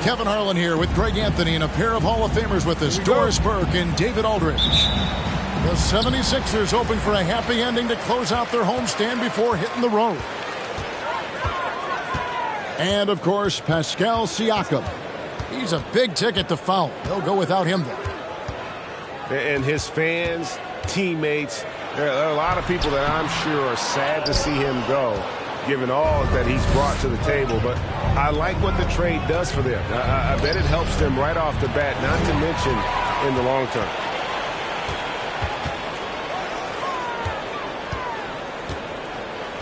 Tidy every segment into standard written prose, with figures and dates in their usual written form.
Kevin Harlan here with Greg Anthony and a pair of Hall of Famers with us, Doris Burke and David Aldridge. The 76ers hoping for a happy ending to close out their homestand before hitting the road. And, of course, Pascal Siakam. He's a big ticket to foul. They'll go without him, though. And his fans, teammates, there are a lot of people that I'm sure are sad to see him go, given all that he's brought to the table. But I like what the trade does for them. I bet it helps them right off the bat, not to mention in the long term.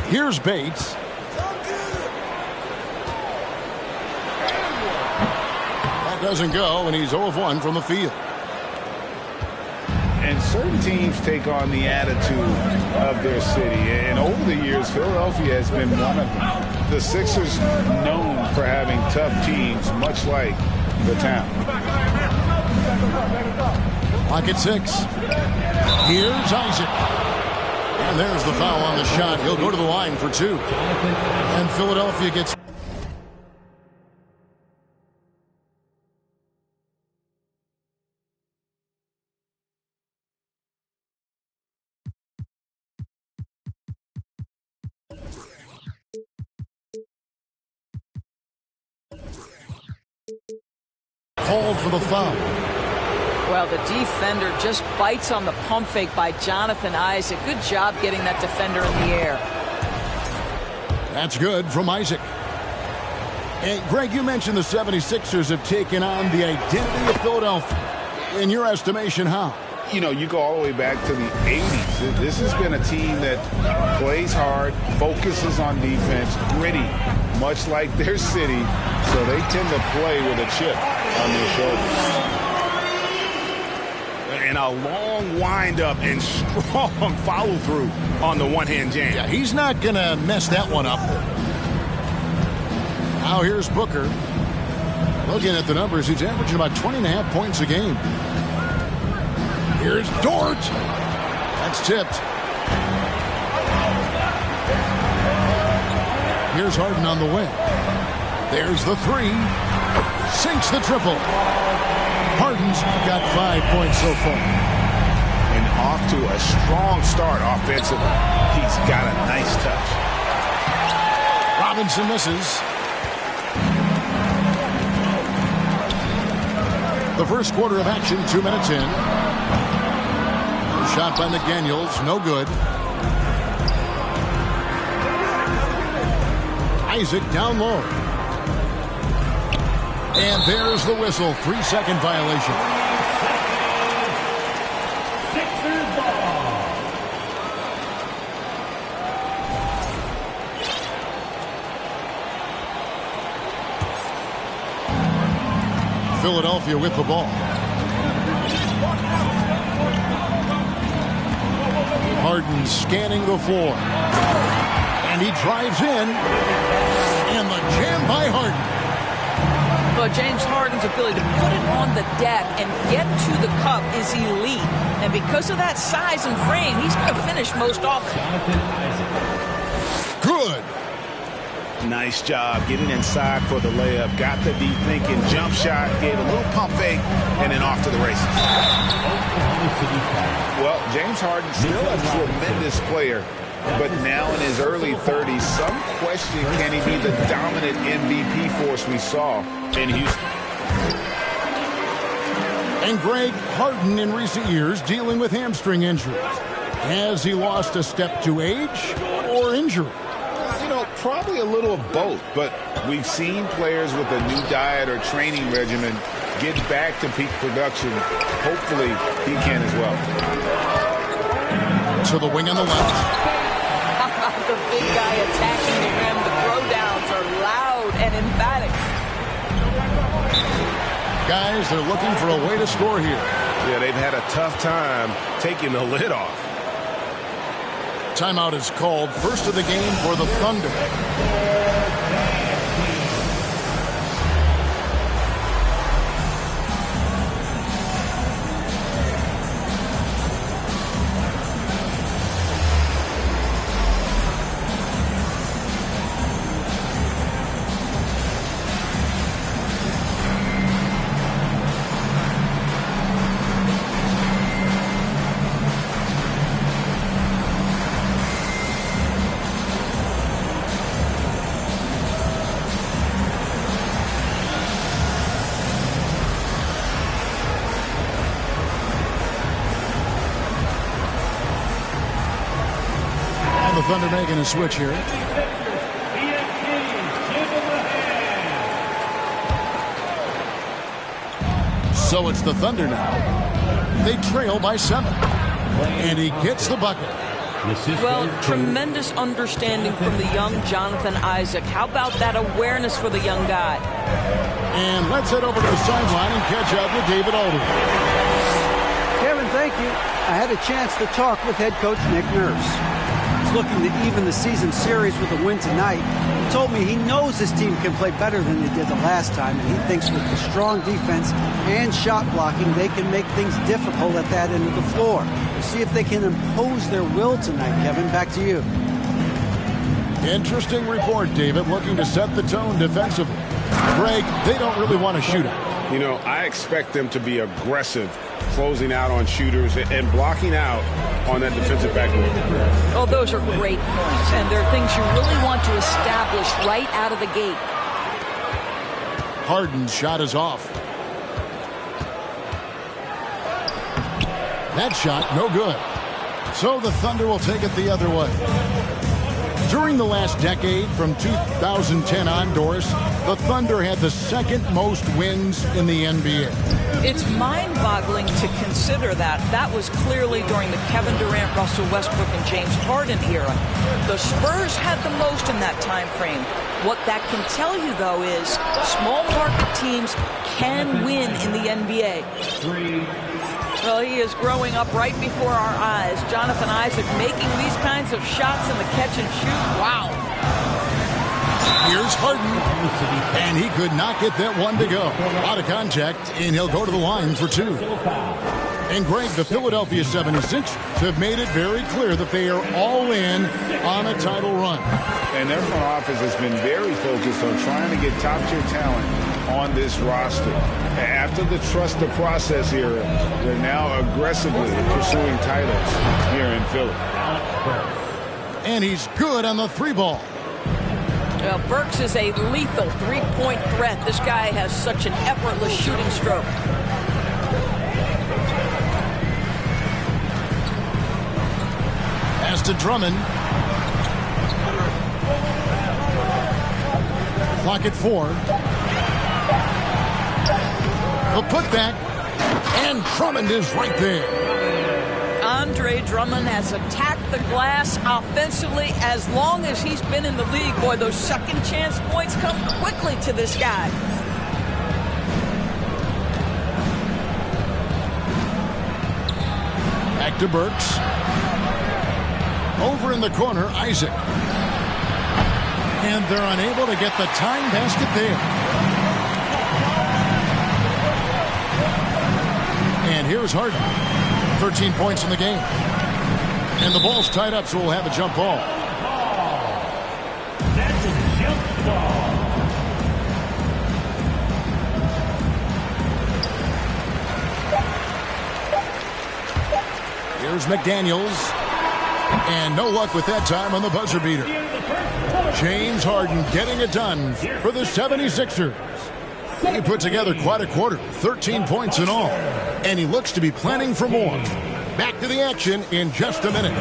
Here's Bates. That doesn't go, and he's 0 of 1 from the field. And certain teams take on the attitude of their city. And over the years, Philadelphia has been one of them. The Sixers known for having tough teams, much like the town. Clock at 6. Here's Isaac. And there's the foul on the shot. He'll go to the line for 2. And Philadelphia gets... called for the foul. Well, the defender just bites on the pump fake by Jonathan Isaac. Good job getting that defender in the air. That's good from Isaac. And Greg, you mentioned the 76ers have taken on the identity of Philadelphia. In your estimation, how? You know, you go all the way back to the 80s. This has been a team that plays hard, focuses on defense, gritty, much like their city, so they tend to play with a chip on their shoulders. And a long windup and strong follow-through on the one-hand jam. Yeah, he's not going to mess that one up. Now here's Booker. Looking at the numbers, he's averaging about 20.5 points a game. Here's Dort. That's tipped. Here's Harden on the wing. There's the 3. Sinks the triple. Harden's got 5 points so far. And off to a strong start offensively. He's got a nice touch. Robinson misses. The first quarter of action, 2 minutes in. Shot by McDaniels, no good. Isaac down low. And there's the whistle. 3-second violation. Philadelphia with the ball. Harden scanning the floor. And he drives in. And the jam by Harden. Well, James Harden's ability to put it on the deck and get to the cup is elite. And because of that size and frame, he's going to finish most often. Good. Nice job getting inside for the layup. Got the deep thinking jump shot, gave a little pump fake, and then off to the races. Well, James Harden still a tremendous player, but now in his early 30s, some question, can he be the dominant MVP force we saw in Houston? And Greg, Harden in recent years dealing with hamstring injuries. Has he lost a step to age or injury? You know, probably a little of both, but we've seen players with a new diet or training regimen get back to peak production. Hopefully, he can as well. To the wing on the left. The big guy attacking the rim. The throwdowns are loud and emphatic. Guys, they're looking for a way to score here. Yeah, they've had a tough time taking the lid off. Timeout is called. First of the game for the Thunder. Thunder making a switch here. So it's the Thunder now. They trail by 7. And he gets the bucket. Well, tremendous understanding from the young Jonathan Isaac. How about that awareness for the young guy? And let's head over to the sideline and catch up with David Aldridge. Kevin, thank you. I had a chance to talk with head coach Nick Nurse. He's looking to even the season series with a win tonight. He told me he knows his team can play better than they did the last time, and he thinks with the strong defense and shot blocking, they can make things difficult at that end of the floor. We'll see if they can impose their will tonight, Kevin. Back to you. Interesting report, David, looking to set the tone defensively. Greg, they don't really want to shoot it. You know, I expect them to be aggressive, closing out on shooters and blocking out on that defensive backboard. Oh, those are great points, and they're things you really want to establish right out of the gate. Harden's shot is off. That shot, no good. So the Thunder will take it the other way. During the last decade, from 2010 on, Doris, the Thunder had the second most wins in the NBA. It's mind-boggling to consider that. That was clearly during the Kevin Durant, Russell Westbrook, and James Harden era. The Spurs had the most in that time frame. What that can tell you, though, is small market teams can win in the NBA. Well, he is growing up right before our eyes. Jonathan Isaac making these kinds of shots in the catch and shoot. Wow. Here's Harden, and he could not get that one to go. Out of contact, and he'll go to the line for 2. And Greg, the Philadelphia 76ers have made it very clear that they are all in on a title run. And their front office has been very focused on trying to get top-tier talent on this roster. After the trust the process era, they're now aggressively pursuing titles here in Philly. And he's good on the 3-ball. Well, Burks is a lethal three-point threat. This guy has such an effortless shooting stroke. Pass to Drummond. Clock at 4. The putback, and Drummond is right there. Andre Drummond has attacked the glass offensively as long as he's been in the league. Boy, those second chance points come quickly to this guy. Back to Burks. Over in the corner, Isaac. And they're unable to get the tying basket there. And here's Harden. 13 points in the game. And the ball's tied up, so we'll have a jump ball. That's a jump ball. Here's McDaniels. And no luck with that time on the buzzer beater. James Harden getting it done for the 76ers. He put together quite a quarter, 13 points in all. And he looks to be planning for more. Back to the action in just a minute.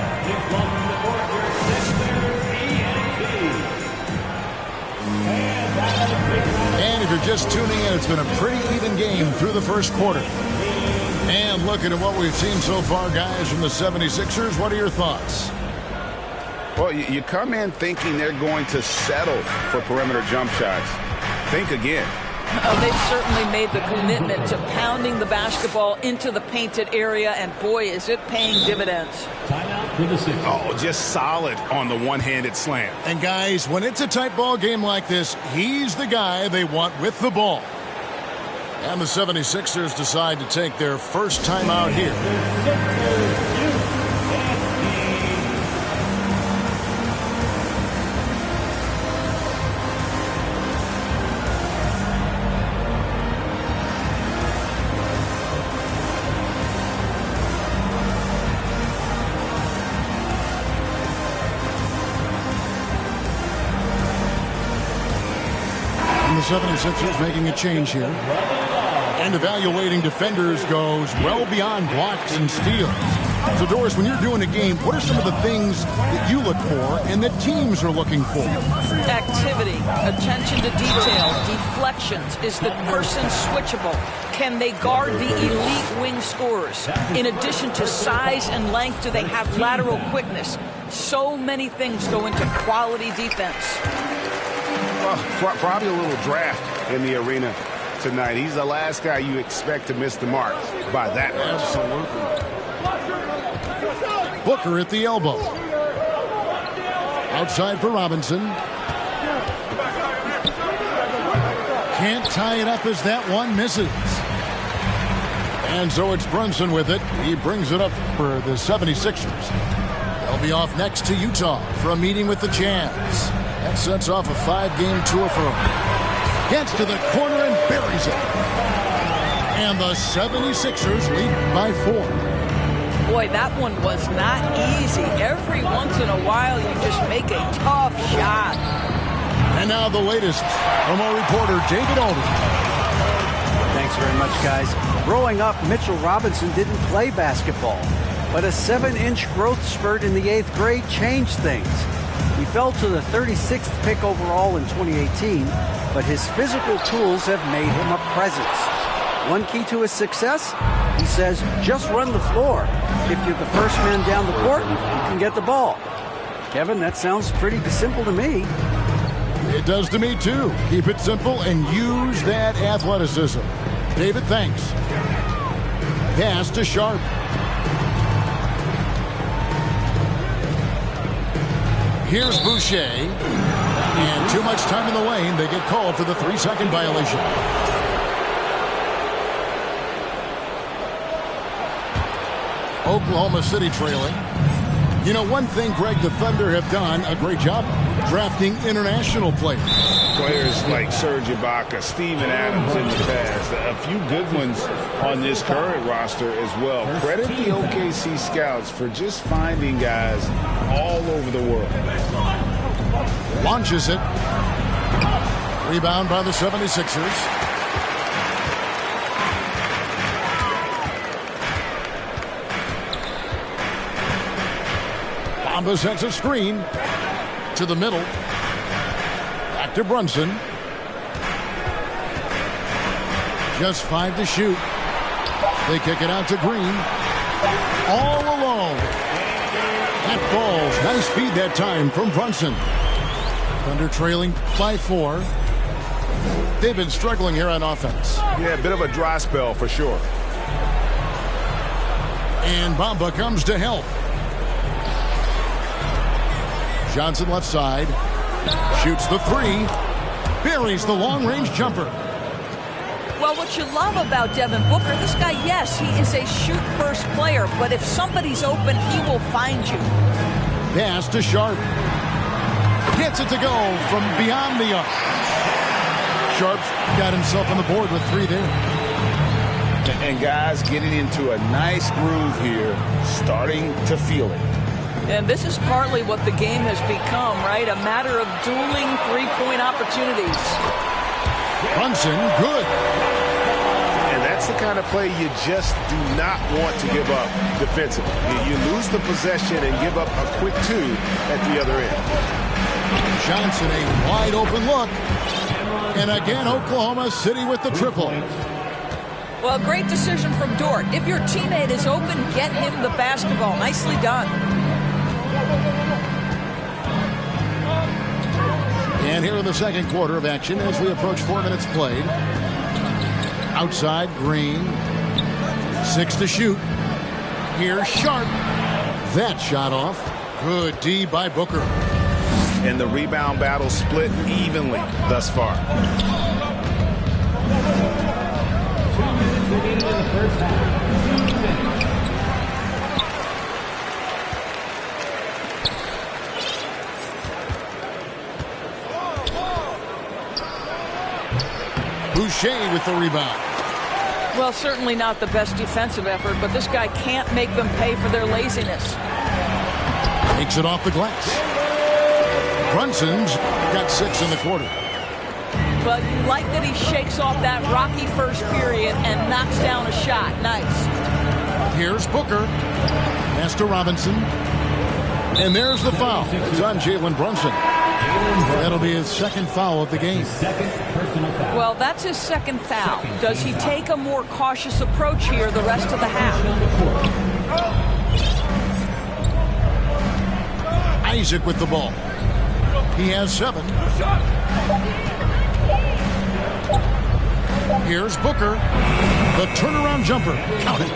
And if you're just tuning in, it's been a pretty even game through the first quarter. And looking at what we've seen so far, guys, from the 76ers, what are your thoughts? Well, you come in thinking they're going to settle for perimeter jump shots. Think again. Oh, they've certainly made the commitment to pounding the basketball into the painted area, and boy, is it paying dividends. Timeout for the Sixers. Oh, just solid on the one-handed slam. And guys, when it's a tight ball game like this, he's the guy they want with the ball. And the 76ers decide to take their first time out here. And the 76ers making a change here. And evaluating defenders goes well beyond blocks and steals. So, Doris, when you're doing a game, what are some of the things that you look for and that teams are looking for? Activity, attention to detail, deflections. Is the person switchable? Can they guard the elite wing scorers? In addition to size and length, do they have lateral quickness? So many things go into quality defense. Well, probably a little draft in the arena tonight. He's the last guy you expect to miss the mark by that much. Absolutely. Booker at the elbow. Outside for Robinson. Can't tie it up as that one misses. And so it's Brunson with it. He brings it up for the 76ers. They'll be off next to Utah for a meeting with the Jazz. That sets off a 5-game tour for him. Gets to the corner and buries it. And the 76ers lead by 4. Boy, that one was not easy. Every once in a while, you just make a tough shot. And now the latest from our reporter, David Aldridge. Thanks very much, guys. Growing up, Mitchell Robinson didn't play basketball, but a 7-inch growth spurt in the 8th grade changed things. He fell to the 36th pick overall in 2018, but his physical tools have made him a presence. One key to his success, he says, just run the floor. If you're the first man down the court, you can get the ball. Kevin, that sounds pretty simple to me. It does to me, too. Keep it simple and use that athleticism. David, thanks. Pass to Sharp. Here's Boucher. And too much time in the lane. They get called for the 3-second violation. Oklahoma City trailing. You know, one thing, Greg, the Thunder have done a great job drafting international players. Players like Serge Ibaka, Steven Adams in the past. A few good ones on this current roster as well. Credit the OKC scouts for just finding guys all over the world. Launches it. Rebound by the 76ers. Bamba sets a screen to the middle. Back to Brunson. Just 5 to shoot. They kick it out to Green. All alone. That falls. Nice feed that time from Brunson. Thunder trailing by 4. They've been struggling here on offense. Yeah, a bit of a dry spell for sure. And Bamba comes to help. Johnson left side. Shoots the 3. Buries the long-range jumper. Well, what you love about Devin Booker, this guy, yes, he is a shoot-first player, but if somebody's open, he will find you. Pass to Sharp. Gets it to go from beyond the arc. Sharp's got himself on the board with 3 there. And guys getting into a nice groove here, starting to feel it. And this is partly what the game has become, right? A matter of dueling three-point opportunities. Brunson, good. And that's the kind of play you just do not want to give up defensively. You lose the possession and give up a quick 2 at the other end. Johnson, a wide open look. And again, Oklahoma City with the triple. Well, great decision from Dort. If your teammate is open, get him the basketball. Nicely done. And here in the second quarter of action as we approach 4 minutes played. Outside, Green. 6 to shoot. Here's Sharp. That shot off. Good D by Booker. And the rebound battle split evenly thus far. 2 minutes remaining in the first half. Boucher with the rebound. Well, certainly not the best defensive effort, but this guy can't make them pay for their laziness. Takes it off the glass. Brunson's got 6 in the quarter. But you like that he shakes off that rocky first period and knocks down a shot. Nice. Here's Booker. Pass to Robinson. And there's the foul. It's on Jalen Brunson. That'll be his second foul of the game. Well, that's his second foul. Does he take a more cautious approach here the rest of the half? Isaac with the ball. He has 7. Here's Booker. The turnaround jumper. Count it.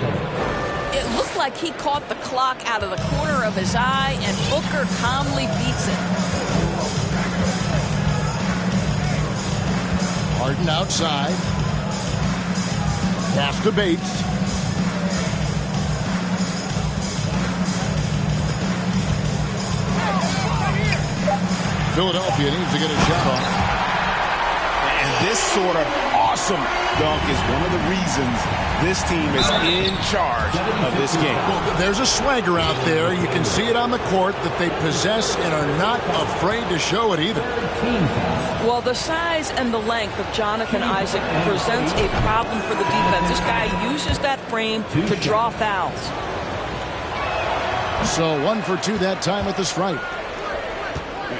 It looked like he caught the clock out of the corner of his eye, and Booker calmly beats it. Harden outside. Pass to Bates. Philadelphia needs to get a shot off. And this sort of awesome dunk is one of the reasons this team is in charge of this game. Well, there's a swagger out there. You can see it on the court that they possess and are not afraid to show it either. Well, the size and the length of Jonathan Isaac presents a problem for the defense. This guy uses that frame to draw fouls. So 1 for 2 that time at the stripe.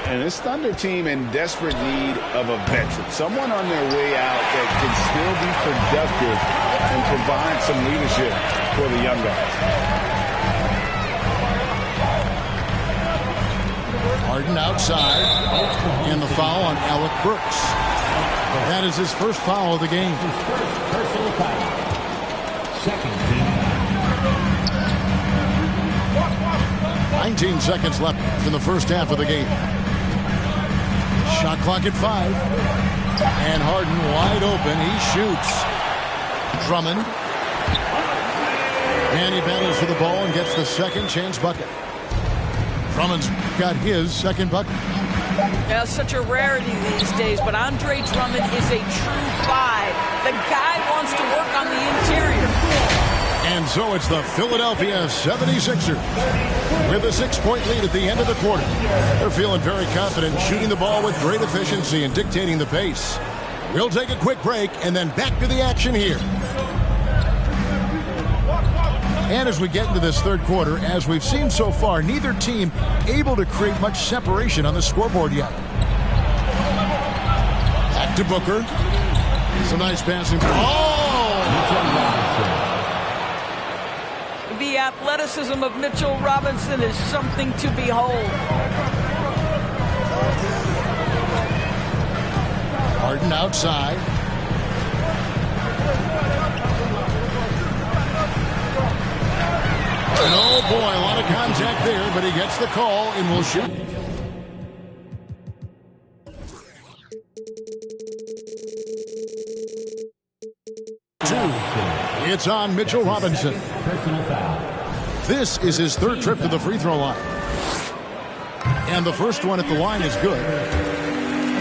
And this Thunder team in desperate need of a veteran, someone on their way out that can still be productive and provide some leadership for the young guys. Harden outside, and the foul on Alec Burks. That is his first foul of the game. Personal foul. Second team foul. 19 seconds left in the first half of the game. Shot clock at 5. And Harden wide open. He shoots. Drummond. And he battles for the ball and gets the second chance bucket. Drummond's got his second bucket. Yeah, such a rarity these days, but Andre Drummond is a true 5. The guy wants to work on the interior. And so it's the Philadelphia 76ers with a 6-point lead at the end of the quarter. They're feeling very confident, shooting the ball with great efficiency and dictating the pace. We'll take a quick break and then back to the action here. And as we get into this third quarter, as we've seen so far, neither team able to create much separation on the scoreboard yet. Back to Booker. Some nice passing. The athleticism of Mitchell Robinson is something to behold. Harden outside. And oh boy, a lot of contact there, but he gets the call and will shoot. It's on Mitchell Robinson. Personal foul. This is his third trip to the free throw line. And the first one at the line is good.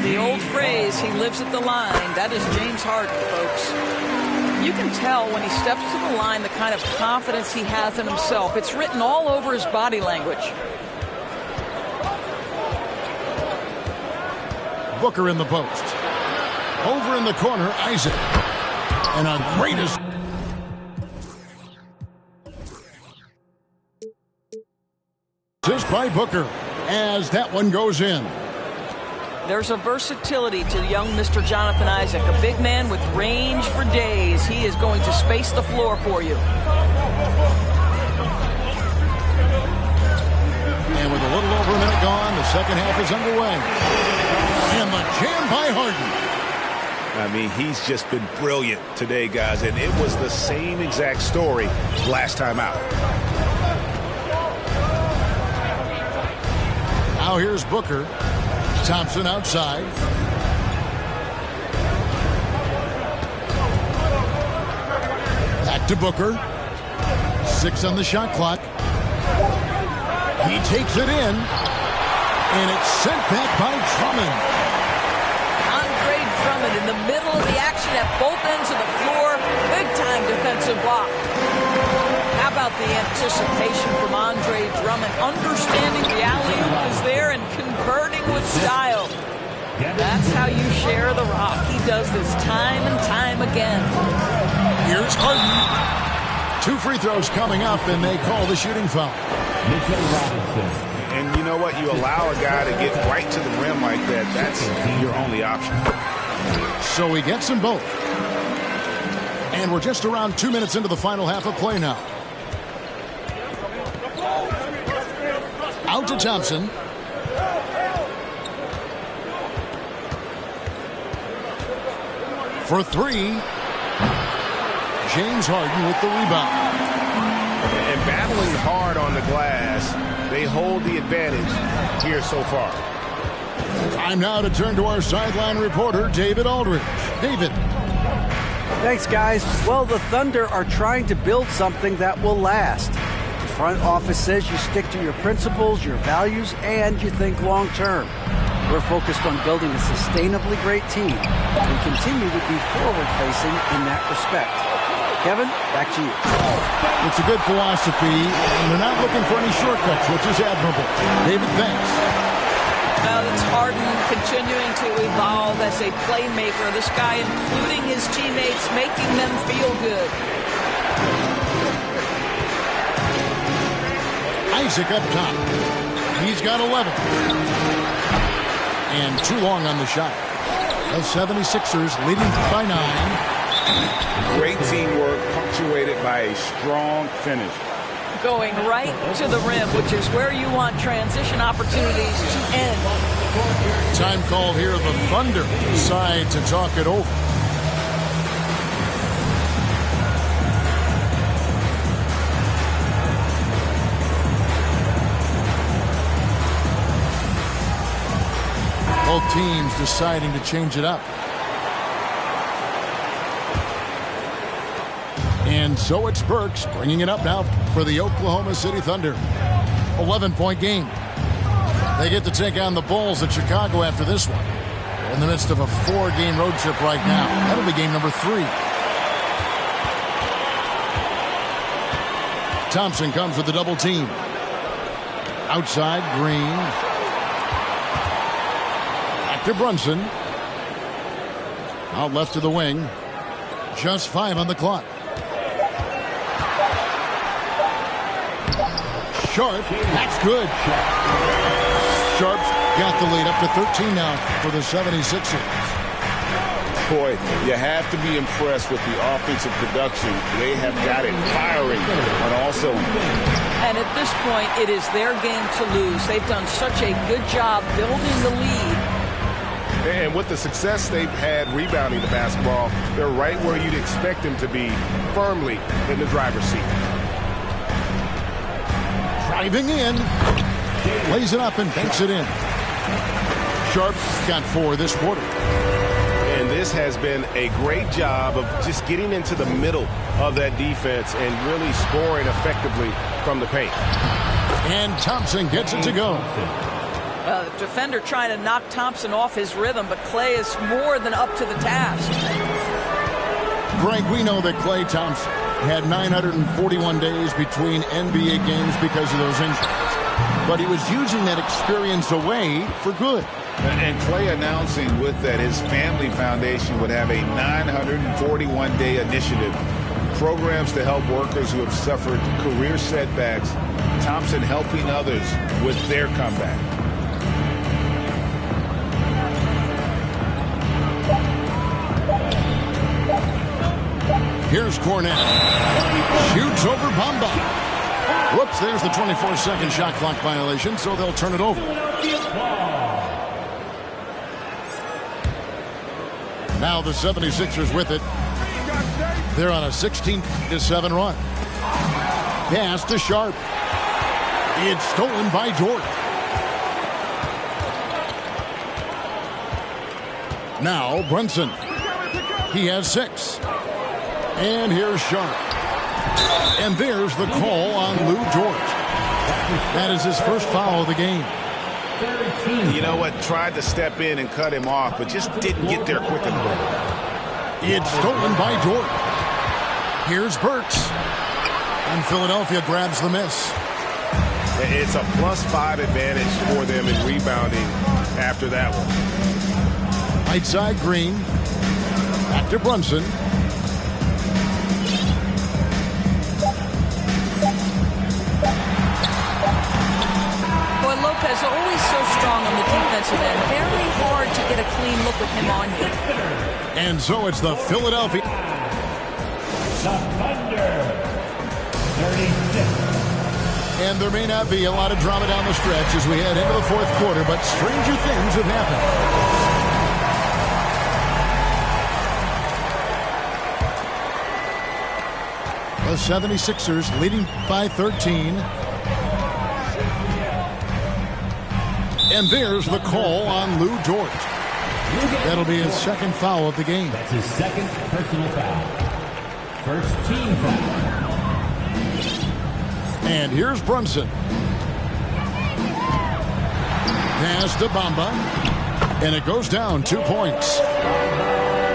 The old phrase, he lives at the line, that is James Harden, folks. You can tell when he steps to the line the kind of confidence he has in himself. It's written all over his body language. Booker in the post. Over in the corner, Isaac. And a greatest. Just by Booker as that one goes in. There's a versatility to young Mr. Jonathan Isaac, a big man with range for days. He is going to space the floor for you. And with a little over a minute gone, the second half is underway. And the jam by Harden. I mean, he's just been brilliant today, guys, and it was the same exact story last time out. Now here's Booker. Thompson outside. Back to Booker. 6 on the shot clock. He takes it in. And it's sent back by Drummond. Andre Drummond in the middle of the action at both ends of the floor. Big-time defensive block. How about the anticipation from Andre Drummond? Understanding the alley-oop is there and converting with style. That's how you share the rock. He does this time and time again. Here's Harden. 2 free throws coming up, and they call the shooting foul. Mitchell Robinson. And you know what? You allow a guy to get right to the rim like that. That's your only option. So he gets them both. And we're just around 2 minutes into the final half of play now. Out to Thompson. For 3. James Harden with the rebound. And battling hard on the glass, they hold the advantage here so far. Time now to turn to our sideline reporter, David Aldridge. David. Thanks, guys. Well, the Thunder are trying to build something that will last. The front office says you stick to your principles, your values, and you think long term. We're focused on building a sustainably great team and continue to be forward-facing in that respect. Kevin, back to you. It's a good philosophy, and they're not looking for any shortcuts, which is admirable. David, thanks. It's Harden continuing to evolve as a playmaker. This guy, including his teammates, making them feel good. Isaac up top. He's got 11. And too long on the shot. The 76ers leading by 9. Great teamwork punctuated by a strong finish. Going right to the rim, which is where you want transition opportunities to end. Time call here. The Thunder decide to talk it over. Both teams deciding to change it up. And so it's Burks bringing it up now for the Oklahoma City Thunder. 11-point game. They get to take on the Bulls at Chicago after this one. They're in the midst of a 4-game road trip right now. That'll be game number 3. Thompson comes with the double team. Outside, Green. Back to Brunson. Out left to the wing. Just 5 on the clock. Sharp, that's good. Sharp's got the lead up to 13 now for the 76ers. Boy, you have to be impressed with the offensive production. They have got it firing on all cylinders. And at this point, it is their game to lose. They've done such a good job building the lead. And with the success they've had rebounding the basketball, they're right where you'd expect them to be, firmly in the driver's seat. Driving in, lays it up and banks it in. Sharp's got 4 this quarter. And this has been a great job of just getting into the middle of that defense and really scoring effectively from the paint. And Thompson gets it to go. The defender trying to knock Thompson off his rhythm, but Klay is more than up to the task. Greg, we know that Klay Thompson had 941 days between NBA games because of those injuries. But he was using that experience away for good. And Klay announcing with that his family foundation would have a 941-day initiative. Programs to help workers who have suffered career setbacks. Thompson helping others with their comeback. Here's Cornette. Shoots over Bamba. Whoops, there's the 24-second shot clock violation, so they'll turn it over. Now the 76ers with it. They're on a 16-7 run. Pass to Sharp. It's stolen by Dort. Now Brunson. He has 6. And here's Sharp. And there's the call on Lou Dort. That is his first foul of the game. You know what? Tried to step in and cut him off, but just didn't get there quick enough. It's stolen by Dort. Here's Burks. And Philadelphia grabs the miss. It's a +5 advantage for them in rebounding after that one. Right side, Green. Back to Brunson. defensive end. Very hard to get a clean look with him on you. And so it's the Philadelphia. The Thunder. 36. And there may not be a lot of drama down the stretch as we head into the fourth quarter, but stranger things have happened. The 76ers leading by 13. And there's the call on Lou Dort. That'll be his second foul of the game. That's his second personal foul. First team foul. And here's Brunson. Pass to Bamba. And it goes down 2 points.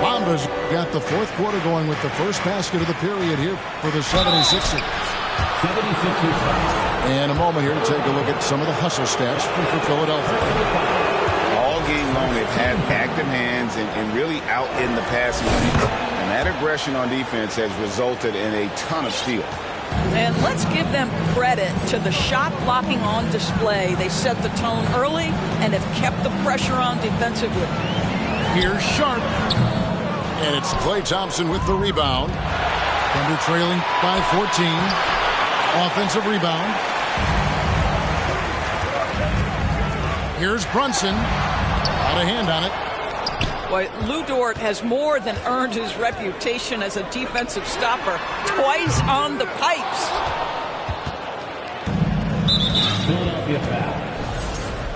Bamba's got the fourth quarter going with the first basket of the period here for the 76ers. 76ers foul. And a moment here to take a look at some of the hustle stats for Philadelphia. All game long, they've had active hands and really out in the passing lane. And that aggression on defense has resulted in a ton of steals. And let's give them credit to the shot blocking on display. They set the tone early and have kept the pressure on defensively. Here's Sharp. And it's Klay Thompson with the rebound. Thunder trailing by 14. Offensive rebound. Here's Brunson. Out of hand on it. Boy, Lou Dort has more than earned his reputation as a defensive stopper. Twice on the pipes. Philadelphia foul.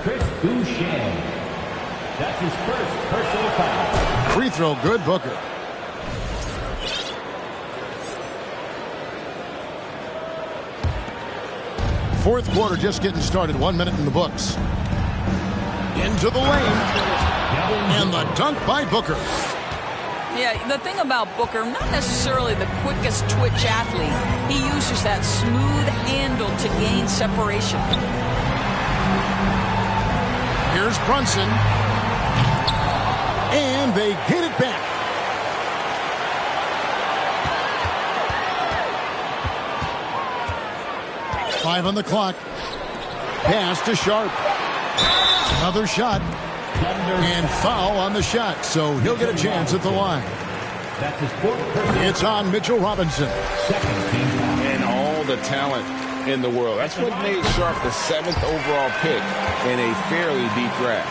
Chris Boucher. That's his first personal foul. Free throw good, Booker. Fourth quarter just getting started. 1 minute in the books. Into the lane. And the dunk by Booker. Yeah, the thing about Booker, not necessarily the quickest twitch athlete. He uses that smooth handle to gain separation. Here's Brunson. And they get it back. Five on the clock. Pass to Sharp. Another shot. And foul on the shot, so he'll get a chance at the line. That's his fourth personal. It's on Mitchell Robinson. Second team foul. And all the talent in the world. That's what made Sharp the 7th overall pick in a fairly deep draft.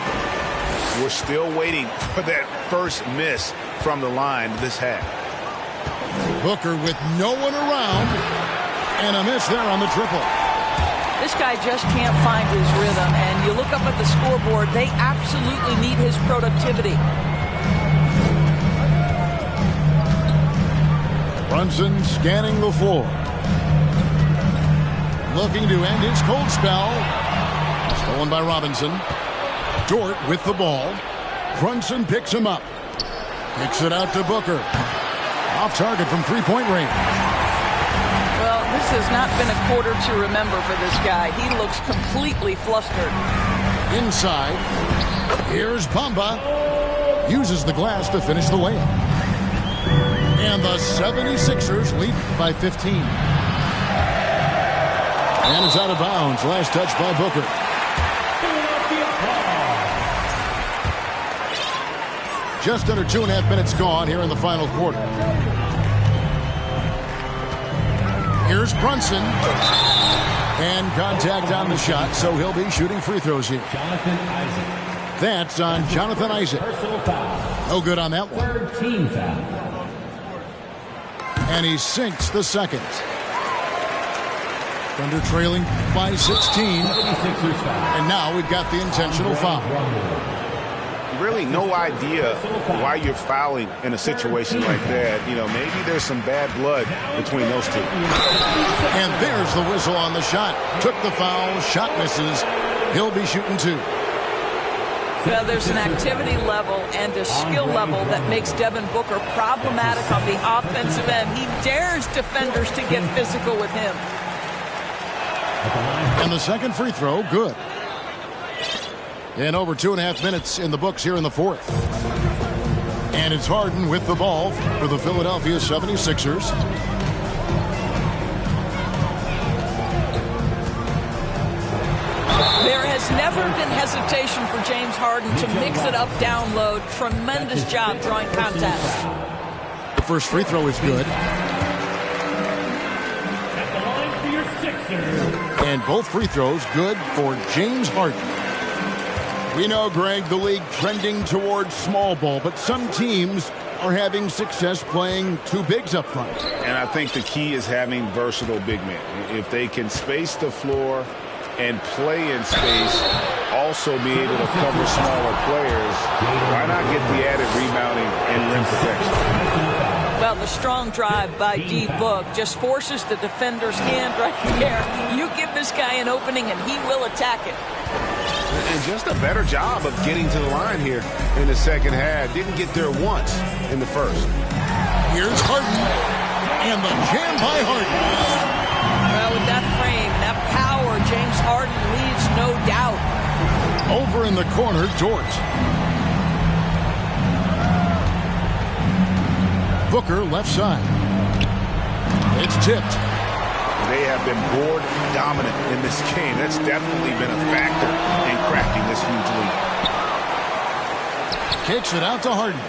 We're still waiting for that first miss from the line this half. Booker with no one around. And a miss there on the triple. This guy just can't find his rhythm, and you look up at the scoreboard, they absolutely need his productivity. Brunson scanning the floor. Looking to end his cold spell. Stolen by Robinson. Dort with the ball. Brunson picks him up. Kicks it out to Booker. Off target from three-point range. Well, this has not been a quarter to remember for this guy. He looks completely flustered. Inside. Here's Bamba. Uses the glass to finish the layup. And the 76ers lead by 15. And it's out of bounds. Last touch by Booker. Just under 2.5 minutes gone here in the final quarter. Here's Brunson. And contact on the shot, so he'll be shooting free throws here. Jonathan Isaac. That's on Jonathan Isaac. Personal foul. No good on that one. Third team foul. And he sinks the second. Thunder trailing by 16. 76ers foul. And now we've got the intentional foul. Really no idea why you're fouling in a situation like that. You know, maybe there's some bad blood between those two. And there's the whistle on the shot. Took the foul, shot misses. He'll be shooting two. Well, there's an activity level and a skill level that makes Devin Booker problematic on the offensive end. He dares defenders to get physical with him. And the second free throw, good. And over 2.5 minutes in the books here in the fourth. And it's Harden with the ball for the Philadelphia 76ers. There has never been hesitation for James Harden to mix it up down low. Tremendous job drawing contact. The first free throw is good. And both free throws good for James Harden. We know, Greg, the league trending towards small ball, but some teams are having success playing two bigs up front. And I think the key is having versatile big men. If they can space the floor and play in space, also be able to cover smaller players, why not get the added rebounding and rim protection? Well, the strong drive by D. Book just forces the defender's hand right there. You give this guy an opening and he will attack it. And just a better job of getting to the line here in the second half. Didn't get there once in the first. Here's Harden. And the jam by Harden. Well, with that frame, that power, James Harden leaves no doubt. Over in the corner, Dort. Booker left side. It's tipped. They have been board dominant in this game. That's definitely been a factor in crafting this huge lead. Kicks it out to Harden.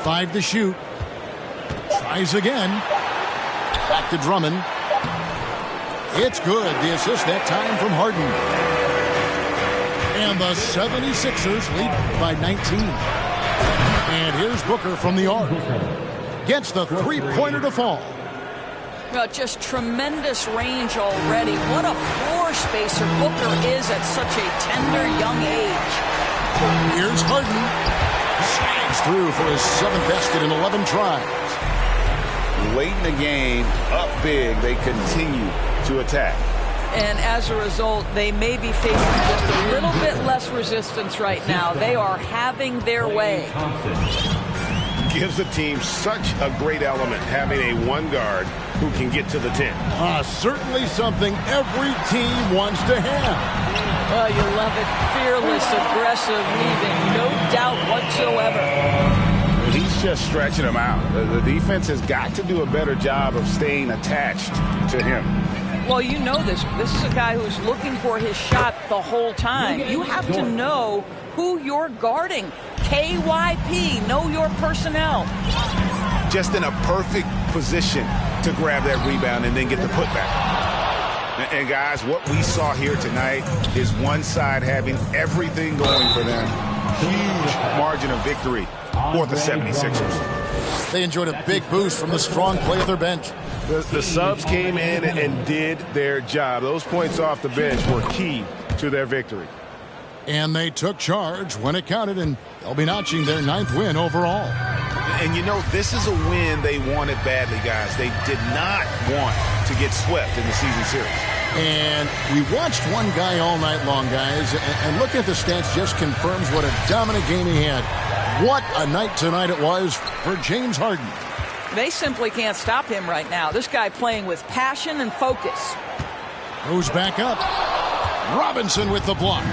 5 to shoot. Tries again. Back to Drummond. It's good. The assist that time from Harden. And the 76ers lead by 19. And here's Booker from the arc. Gets the three-pointer to fall. Well, just tremendous range already. What a floor spacer Booker is at such a tender young age. Here's Harden. Slides through for his 7th basket in 11 tries. Late in the game, up big, they continue to attack. And as a result, they may be facing just a little bit less resistance right now. They are having their way. Gives the team such a great element having a one guard who can get to the 10. Certainly something every team wants to have. Oh, you love it. Fearless, aggressive, leaving. No doubt whatsoever. He's just stretching them out. The defense has got to do a better job of staying attached to him. Well, you know this. This is a guy who's looking for his shot the whole time. You have to know who you're guarding. KYP, know your personnel. Just in a perfect position to grab that rebound and then get the putback. And guys, what we saw here tonight is one side having everything going for them. Huge margin of victory for the 76ers. They enjoyed a big boost from the strong play of their bench. The subs came in and did their job. Those points off the bench were key to their victory. And they took charge when it counted, and they'll be notching their 9th win overall. And you know, this is a win they wanted badly, guys. They did not want to get swept in the season series. And we watched one guy all night long, guys, and looking at the stats just confirms what a dominant game he had. What a night tonight it was for James Harden. They simply can't stop him right now. This guy playing with passion and focus. Goes back up. Robinson with the block.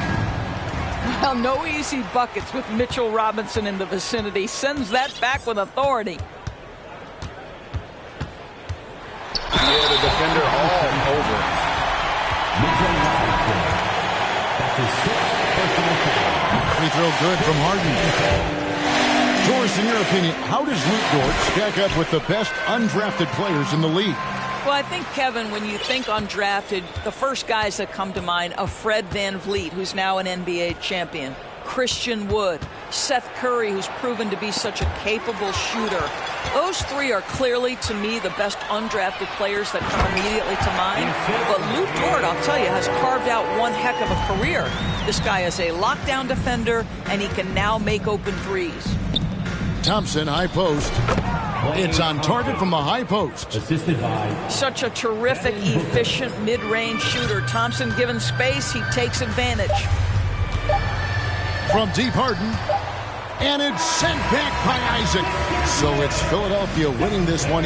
Well, no easy buckets with Mitchell Robinson in the vicinity. Sends that back with authority. Yeah, the defender all over. Free throw good from Harden. Doris, in your opinion, how does Luke Dort stack up with the best undrafted players in the league? Well, I think, Kevin, when you think undrafted, the first guys that come to mind are Fred VanVleet, who's now an NBA champion, Christian Wood, Seth Curry, who's proven to be such a capable shooter. Those three are clearly, to me, the best undrafted players that come immediately to mind. But Luke Dort, I'll tell you, has carved out one heck of a career. This guy is a lockdown defender, and he can now make open threes. Thompson, high post. It's on target from the high post. Assisted by. Such a terrific, efficient mid-range shooter. Thompson given space, he takes advantage. From deep Harden. And it's sent back by Isaac. So it's Philadelphia winning this one.